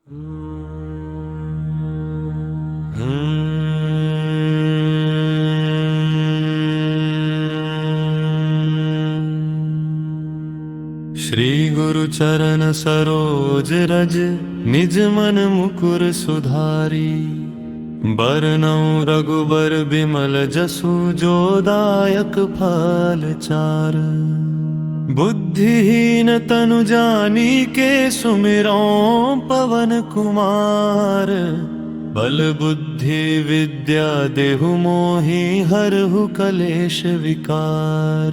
श्री गुरु चरण सरोज रज निज मन मुकुर सुधारी। बरनौ रघुबर बिमल जसु जो दायक फल चार। बुद्धिहीन तनु जानिके सुमिरौ पवन कुमार। बल बुद्धि विद्या देहु मोहि हरहु कलेश विकार।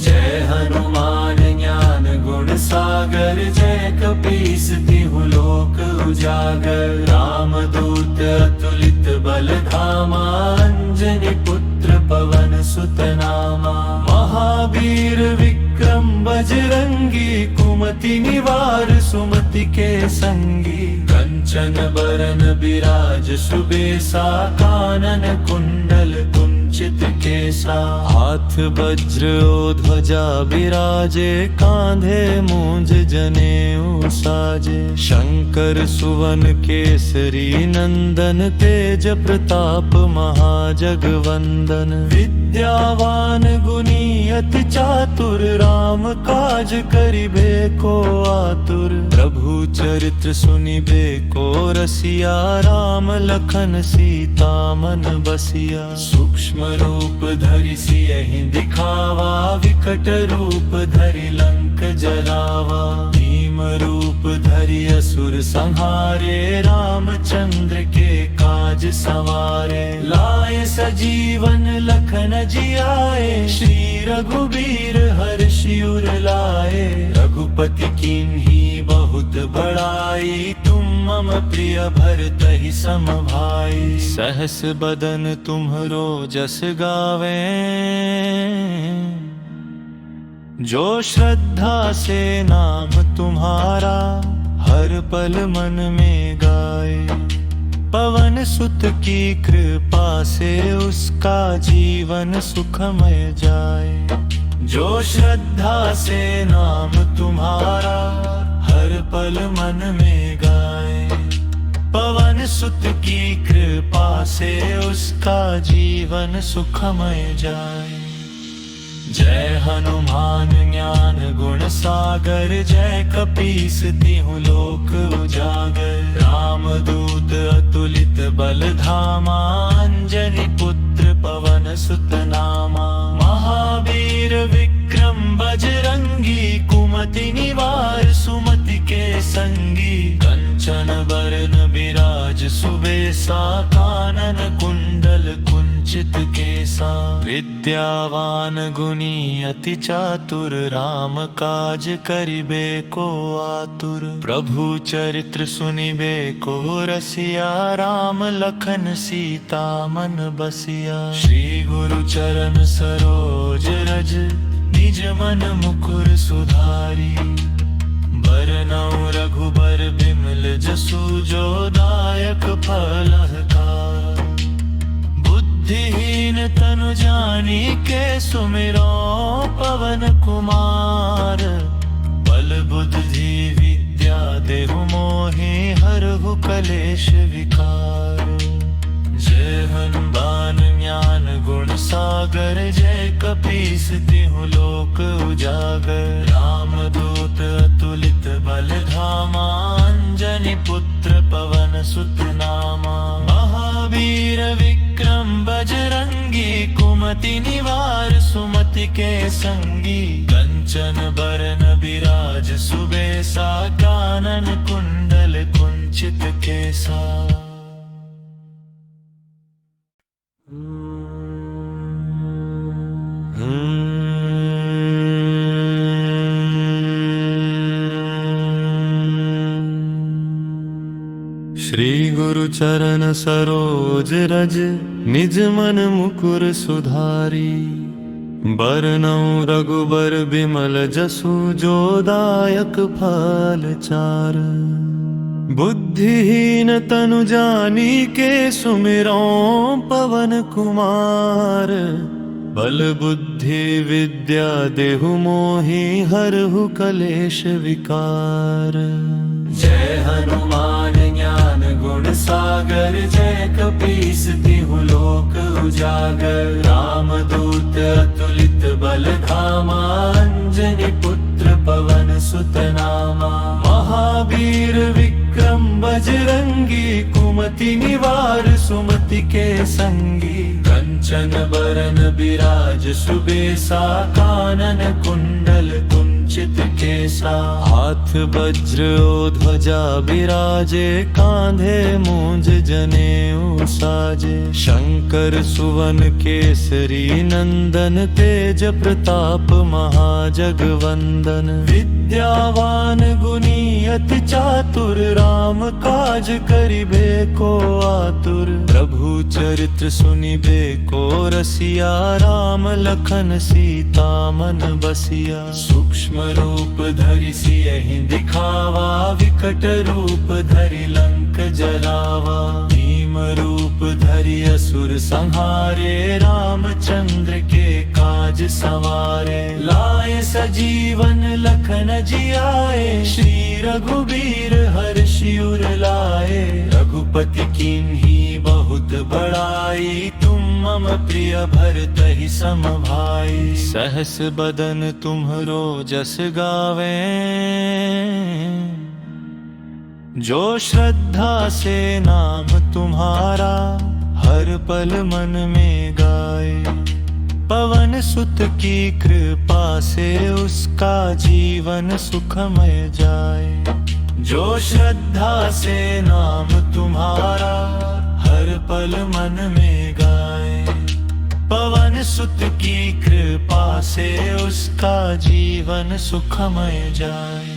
जय हनुमान ज्ञान गुण सागर जय कपीस तिहु लोक उजागर। रामदूत अतुलित बल धामा अंजनी पुत्र पवन सुत नामा। महावीर विक्रम बजरंगी कुमति निवार सुमति के संगी। कंचन बरन बिराज सुबेसा कानन कुंडल कुंचित केसा। हाथ वज्र ओ ध्वजा बिराजे कांधे मूंज जनेऊ साजे। शंकर सुवन केसरी नंदन तेज प्रताप महाजगवंदन। विद्यावान गुणी अति चातुर राम काज करिबे को आतुर। प्रभु चरित्र सुनिबे को रसिया राम लखन सीता मन बसिया। सूक्ष्म रूप धरि सियहि दिखावा विकट रूप धरि लंक जलावा। भीम रूप धरि असुर संहारे रामचंद्र के काज सवारे। लाए सजीवन लखन जियाए श्री रघुबीर हर्षि उर लाए। रघुपति कीन्ही बहुत बड़ाई तुम मम प्रिय भरतहि सम भाई। सहस बदन तुम्हरो जस गावे जो श्रद्धा से नाम तुम्हारा। हर पल मन में गाए पवन सुत की कृपा से उसका जीवन सुखमय जाए। जो श्रद्धा से नाम तुम्हारा हर पल मन में गाए। पवन सुत की कृपा से उसका जीवन सुखमय जाए। जय हनुमान ज्ञान गुण सागर जय कपीस तिहु लोक उजागर। रामदूत अतुलित बल धामा अंजनी पुत्र पवन सुत नामा। महावीर विक्रम बजरंगी कुमति निवार सुमति के संगी। कंचन बरन बिराज सुबेसा कानन कुंडल कुंचित केसा। विद्यावान गुणी अति चातुर राम काज करिबे को आतुर। प्रभु चरित्र सुनिबे को रसिया राम लखन सीता मन बसिया। श्री गुरु चरण सरोज रज निज मन मुकुर सुधारी। बरनौ रघुबर बिमल जसु जो दायक फलहारी। बुद्धिहीन तनु जानिके सुमिरौ पवन कुमार। बल बुद्धि विद्या देहु मोहि हरहु कलेश विकार। जय हनुमान ज्ञान गुण सागर जय कपीस तिहु लोक उजागर। रामदूत अतुलित बल धामा अंजनी पुत्र पवन सुत नामा। महावीर विक्रम बजरंगी कुमति निवार सुमति के संगी। कंचन बरन बिराज सुबेसा कानन कुंडल कुंचित केसा। श्री गुरु चरण सरोज रज निज मन मुकुर सुधारी। बरनौ रघुबर बिमल जसु जो दायक फल चार। बुद्धिहीन तनु जानिके सुमिरौ पवन कुमार। बल बुद्धि विद्या देहु मोहि हरहु कलेश विकार। जय हनुमान कपीस तिहु लोक उजागर। रामदूत अतुलित बल धामा, अंजनी पुत्र पवन सुत नामा। महावीर विक्रम बजरंगी, कुमति निवार सुमति के संगी। कंचन बरन बिराज सुबेसा, कानन कुंडल कुंचित केसा। हाथ वज्र ओ ध्वजा बिराजे, कांधे मूंज जनेऊ साजे। शंकर सुवन केसरी नंदन, तेज प्रताप महाजगवंदन। विद्यावान गुणी अति चातुर, राम काज करिबे को आतुर। प्रभु चरित्र सुनिबे को रसिया, राम लखन सीता मन बसिया। सूक्ष्म रूप धरि सियहि दिखावा, विकट रूप धरि लंक जलावा। भीम रूप धरि असुर संहारे, रामचंद्र के काज सवारे। लाए सजीवन लखन जियाए, श्री रघुबीर हर्षि उर लाए। रघुपति कीन्ही बहुत बड़ाई, तुम मम प्रिय भरतहि सम भाई। सहस बदन तुम्हरो जस गावे, जो श्रद्धा से नाम तुम्हारा। हर पल मन में गाए, पवन सुत की कृपा से उसका जीवन सुखमय जाए। जो श्रद्धा से नाम तुम्हारा, हर पल मन में गाए। पवन सुत की कृपा से उसका जीवन सुखमय जाए।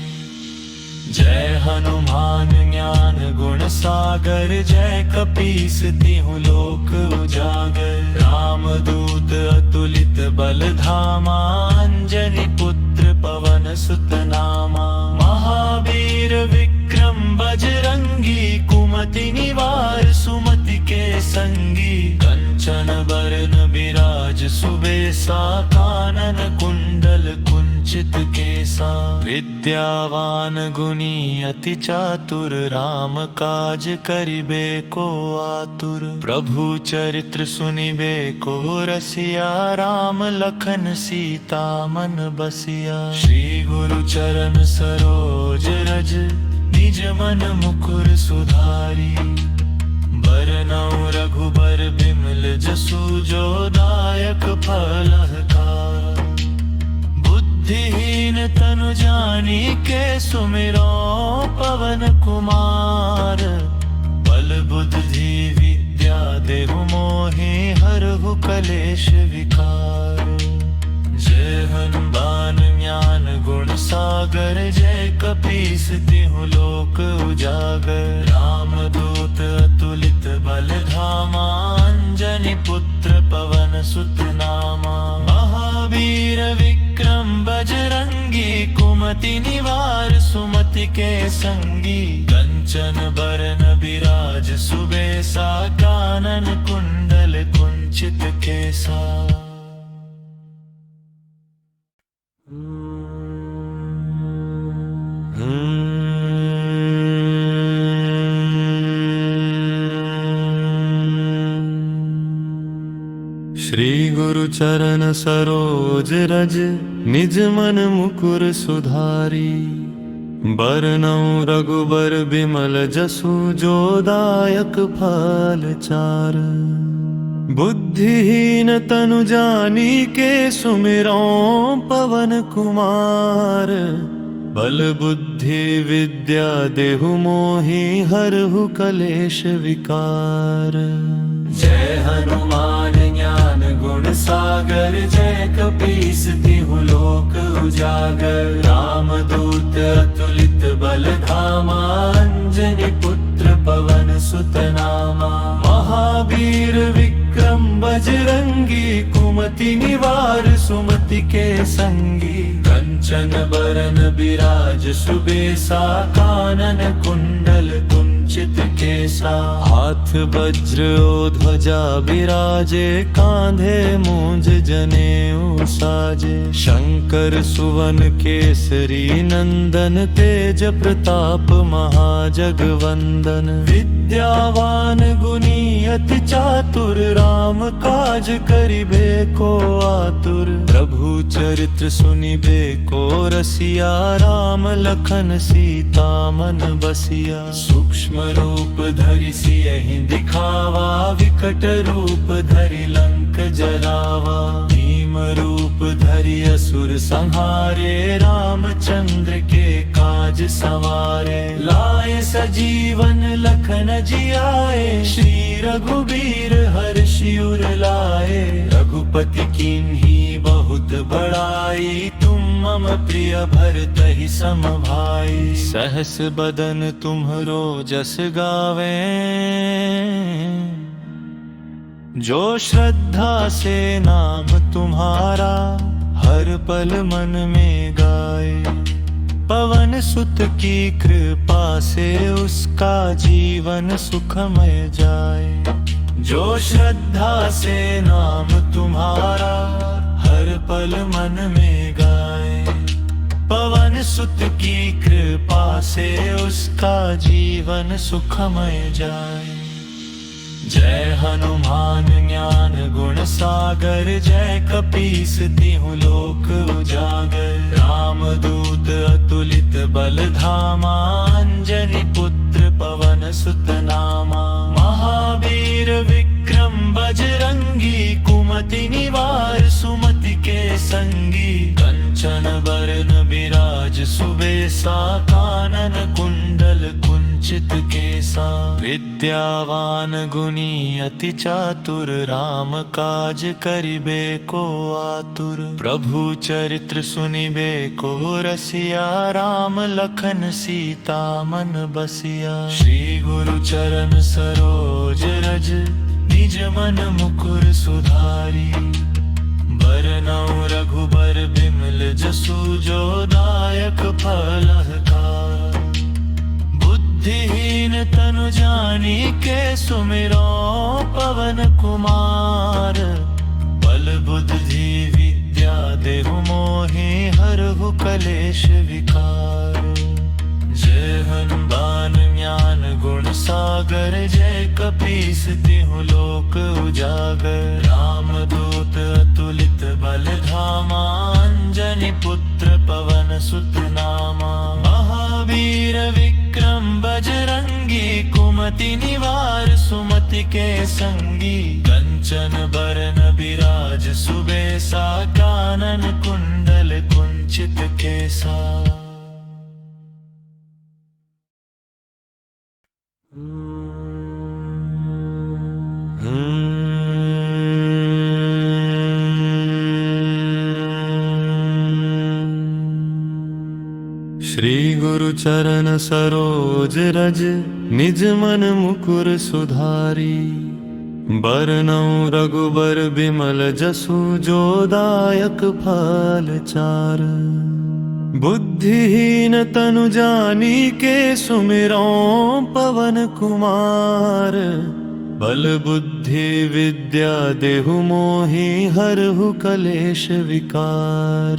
जय हनुमान ज्ञान गुण सागर, जय कपीस तिहु लोक उजागर। रामदूत अतुलित बल धामा, अंजनी पुत्र पवन सुत नामा। महावीर विक्रम बजरंगी, कुमति निवार सुमति के संगी। कंचन बरन बिराज सुबेसा, कानन कुंडल कुंचित केसा। विद्यावान गुणी अति चातुर, राम काज करिबे को आतुर। प्रभु चरित्र सुनिबे को रसिया, राम लखन सीता मन बसिया। श्री गुरु चरण सरोज रज, निज मन मुकुर सुधारी। बरनउँ रघुबर बिमल जसु, जो दायक फलहारी। बुद्धिहीन तनु जानिके, सुमिरो पवन कुमार। बल बुद्धि विद्या देहु मोहि, हरहु कलेश विकार। जय हनुमान ज्ञान गुण सागर, जय कपीस तिहु लोक उजागर। रामदूत अतुलित बल धामा, अंजनी पुत्र पवन सुत नामा। महावीर विक्रम बजरंगी, कुमति निवार सुमति के संगी। कंचन बरन बिराज सुबेसा, कानन कुंडल कुंचित केसा। श्री गुरु चरण सरोज रज, निज मन मुकुर सुधारी। बरनउँ रघुबर बिमल जसु, जो दायक फल चार। बुद्धिहीन तनु जानिके, सुमिरो पवन कुमार। बल बुद्धि विद्या देहु मोहि, हरहु कलेश विकार। जय हनुमान ज्ञान गुण सागर, जय कपीस तिहु लोक उजागर। रामदूत अतुलित बल धामा, अंजनी पुत्र पवन सुत नामा। महावीर विक्रम बजरंगी, कुमति निवार सुमति के संगी। कंचन बरन बिराज सुबेसा, कानन कुंडल कुंचित केसा। हाथ वज्र ओ ध्वजा विराजे, कांधे मूंज जनेऊ साजे। शंकर सुवन केसरी नंदन, तेज प्रताप महाजगवंदन। विद्यावान गुणी अति चातुर, राम काज करिबे को आतुर। प्रभु चरित्र सुनिबे को रसिया, राम लखन सीता मन बसिया। सूक्ष्म रूप धरि सियहि दिखावा, विकट रूप धरि लंक जरावा। भीम रूप धरि असुर संहारे, रामचंद्र के काज सवारे। लाए सजीवन लखन जियाए, श्री रघुबीर हर्षि उर लाए। रघुपति कीन्ही बहुत बड़ाई, तुम मम प्रिय भरतहि सम भाई। सहस बदन तुम्हरो जस गावे, जो श्रद्धा से नाम तुम्हारा, हर पल मन में गाए। पवन सुत की कृपा से, उसका जीवन सुखमय जाए। जो श्रद्धा से नाम तुम्हारा, हर पल मन में गाए। पवन सुत की कृपा से, उसका जीवन सुखमय जाए। जय हनुमान ज्ञान गुण सागर, जय कपीस तिहुँ लोक उजागर। रामदूत अतुलित बल धामा, अंजनी पुत्र पवन सुत नामा। महावीर विक्रम बजरंगी, कुमति निवार सुमति के संगी। कंचन बरन बिराज सुबेसा, कानन कुंडल कुंचित केसा। विद्यावान गुणी अति चातुर, राम काज करिबे को आतुर। प्रभु चरित्र सुनिबे को रसिया, राम लखन सीता मन बसिया। श्री गुरु चरण सरोज रज, निज मन मुकुर सुधारी। बरनउँ रघुबर बिमल जसु, जो दायक फलदायक। बुद्धिहीन तनु जानिके, सुमिरो पवन कुमार। बल बुद्धि विद्या देहु मोहि, हरहु कलेश विकार। जय हनुमान ज्ञान गुण सागर, जय कपीस तिहुँ लोक उजागर। रामदूत अतुलित बल धामा, अंजनी पुत्र पवन सुत नामा। महावीर विक्रम बजरंगी, कुमति निवार सुमति के संगी। कंचन बरन बिराज सुबेसा, कानन कुंडल कुंचित केसा। श्री गुरु चरण सरोज रज, निज मन मुकुर सुधारी। बरनउँ रघुबर बिमल जसु, जो दायक फल चार। बुद्धिहीन तनु जानिके, सुमिरो पवन कुमार। बल बुद्धि विद्या देहु मोहि, हरहु कलेश विकार।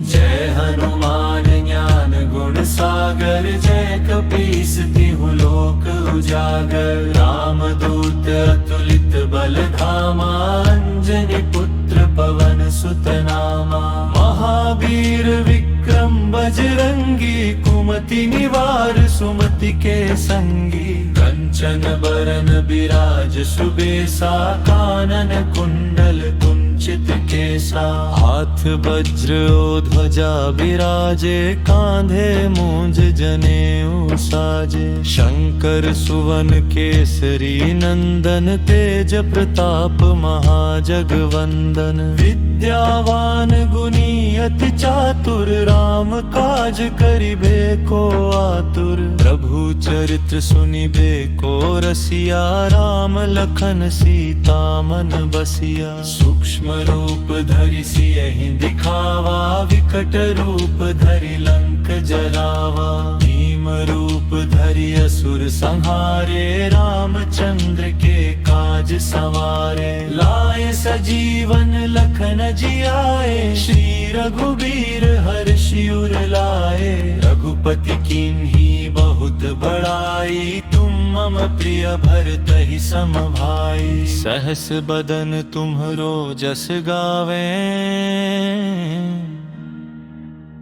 जय हनुमान ज्ञान गुण सागर, जय कपीस तिहुँ लोक उजागर। रामदूत अतुलित बल धामा, अंजनी पुत्र पवन सुत नामा। महावीर विक्रम बजरंगी, कुमति निवार सुमति के संगी। कंचन बरन बिराज सुबेसा, कानन कुंडल कुंचित केसा। हाथ वज्र ओ ध्वजा विराजे, कांधे मूंज जनेऊ साजे। शंकर सुवन केसरी नंदन, तेज प्रताप महाजगवंदन। विद्यावान गुणी अति चातुर, राम काज करिबे को आतुर। प्रभु चरित्र सुनिबे को रसिया, राम लखन सीता मन बसिया। सूक्ष्म रूप धरि सियहि दिखावा, विकट रूप धरि लंक जरावा। भीम भीम रूप धरि असुर संहारे, रामचंद्र के काज सवारे। लाए सजीवन लखन जियाए, श्री रघुबीर हर्षि उर लाए। रघुपति कीन्ही बहुत बड़ाई, तुम मम प्रिय भरतहि सम भाई। सहस बदन तुम्हरो जस गावे,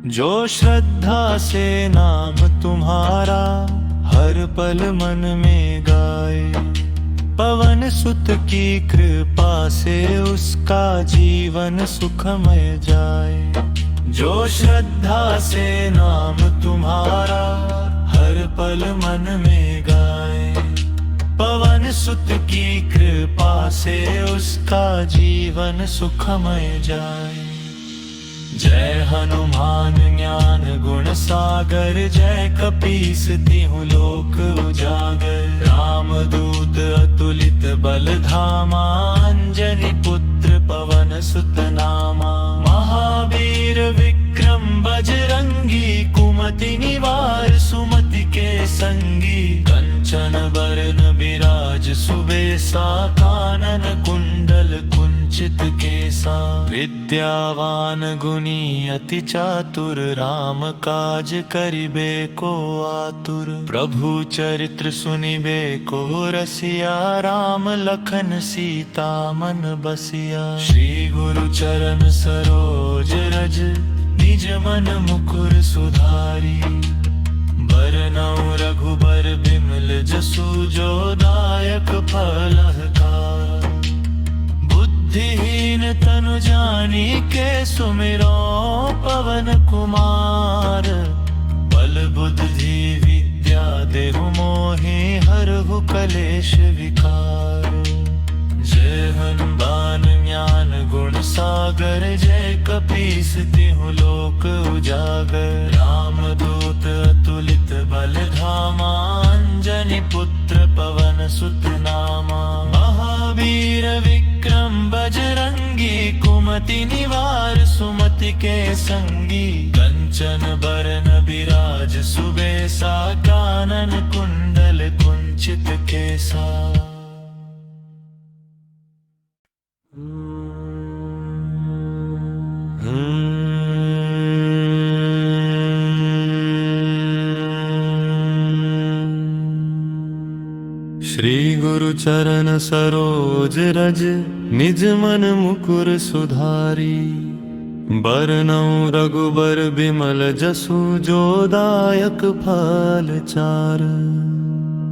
जो श्रद्धा से नाम तुम्हारा हर पल मन में गाए। पवन सुत की कृपा से उसका जीवन सुखमय जाए। जो श्रद्धा से नाम तुम्हारा हर पल मन में गाए। पवन सुत की कृपा से उसका जीवन सुखमय जाए। जय हनुमान ज्ञान गुण सागर, जय कपीस तिहु लोक उजागर। रामदूत अतुलित बल धामा, अंजनी पुत्र पवन सुत नामा। महावीर विक्रम बजरंगी, कुमति निवार सुमति के संगी। कंचन बरन बिराज सुबेसा, कानन कुंडल कुंचित केसा। विद्यावान गुणी अति चातुर, राम काज करिबे को आतुर। प्रभु चरित्र सुनिबे को रसिया, राम लखन सीता मन बसिया। श्री गुरु चरण सरोज रज, निज मन मुकुर सुधारी। बरनउँ रघुबर बिमल जसु, जो दायक फलहारी। बुद्धिहीन तनु जानिके, सुमिरो पवन कुमार। बल बुद्धि विद्या देहु मोहि, हरहु कलेश विकार। जय हनुमान ज्ञान गुण सागर, जय कपीस तिहु लोक उजागर। रामदूत अतुलित बल धामा, अंजनी पुत्र पवन सुत नामा। महावीर विक्रम बजरंगी, कुमति निवार सुमति के संगी। कंचन बरन बिराज सुबेसा, कानन कुंडल कुंचित केसा। श्री गुरु चरण सरोज रज, निज मन मुकुर सुधारी। बरनउँ रघुबर बिमल जसु, जो दायक फल चार।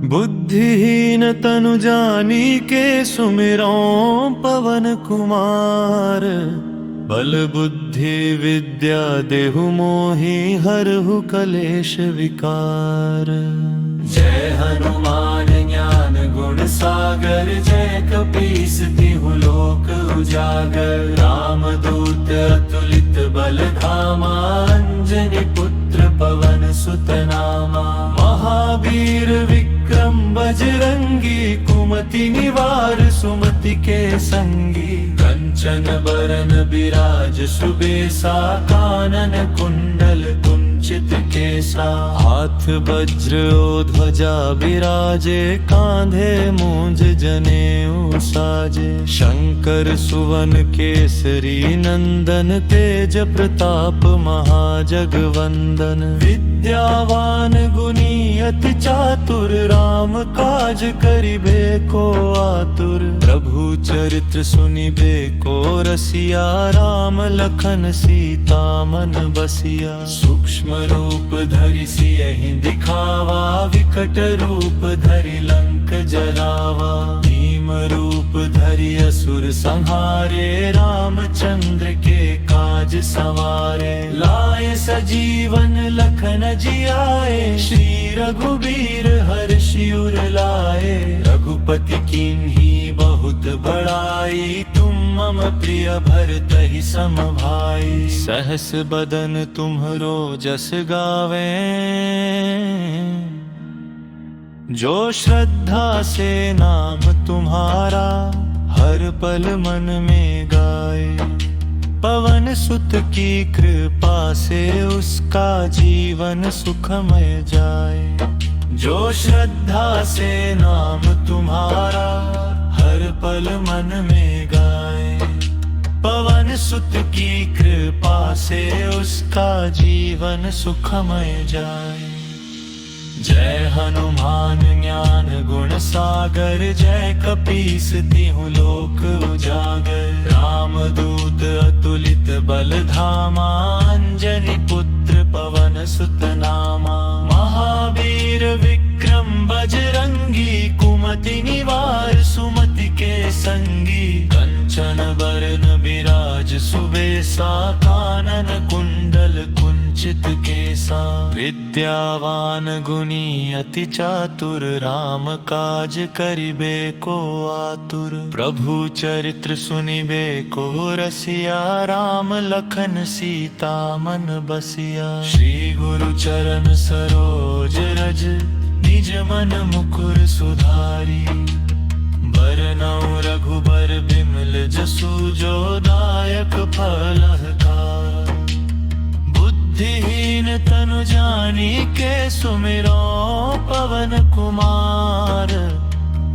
बुद्धिहीन तनु जानिके, सुमिरो पवन कुमार। बल बुद्धि विद्या देहु मोहि, हरहु कलेश विकार। जय हनुमान ज्ञान गुण सागर, जय कपीस तिहु लोक उजागर। रामदूत अतुलित बल धामा, अंजनी पुत्र पवन सुत नामा। महावीर विक्रम बजरंगी, कुमति निवार सुमति के संगी। कंचन बरन बिराज सुबेसा, कानन कुंडल कुंचित केसा। हाथ वज्र ओ ध्वजा बिराजे, कांधे मूंज जनेऊ साजे। शंकर सुवन केसरी नंदन, तेज प्रताप महाजगवंदन। विद्यावान गुणी अति चातुर, राम काज करिबे को आतुर। प्रभु चरित्र सुनिबे को रसिया, राम लखन सीता मन बसिया। सूक्ष्म रूप धरि सियहि दिखावा, विकट रूप धरि लंक जरावा। भीम रूप धरि असुर संहारे, रामचंद्र के काज सवारे। लाए सजीवन लखन जियाए, श्री रघुबीर हर्षि उर लाए। रघुपति कीन्ही बहुत बड़ाई, तुम मम प्रिय भरतहि सम भाई। सहस बदन तुम्हरो जस गावे, जो श्रद्धा से नाम तुम्हारा हर पल मन में गाए। पवन सुत की कृपा से उसका जीवन सुखमय जाए। जो श्रद्धा से नाम तुम्हारा हर पल मन में गाए, पवन सुत की कृपा से उसका जीवन सुखमय जाए। जय हनुमान ज्ञान गुण सागर, जय कपीस तिहु लोक उजागर। रामदूत अतुलित बल धामा, अंजनी पुत्र पवन सुत नामा। महावीर विक्रम बजरंगी, कुमति निवार सुमति के संगी। कंचन बरन बिराज सुबेसा, कानन कुंडल कुंचित केसा। विद्यावान गुणी अति चातुर, राम काज करिबे को आतुर। प्रभु चरित्र सुनिबे को रसिया, राम लखन सीता मन बसिया। श्री गुरु चरण सरोज रज, निज मन मुकुर सुधारी। बरनउँ रघुबर बिमल जसु, जो दायक फलदायक। बुद्धिहीन तनु जानिके सुमिरो पवन कुमार।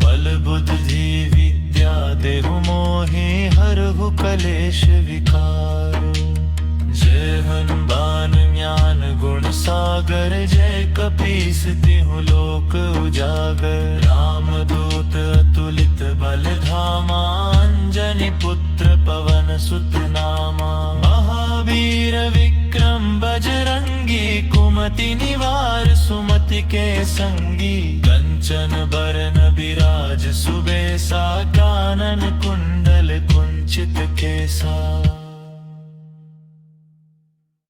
बल बुद्धि विद्या देहु मोहि, हरहु कलेश विकार। जय हनुमान ज्ञान गुण सागर, जय कपीस तिहु लोक उजागर। रामदूत अतुलित बल धामा, अंजनी पुत्र पवन सुत नामा। महावीर विक्रम बजरंगी, कुमति निवार सुमति के संगी। कंचन बरन बिराज सुबेसा, कानन कुंडल कुंचित केसा।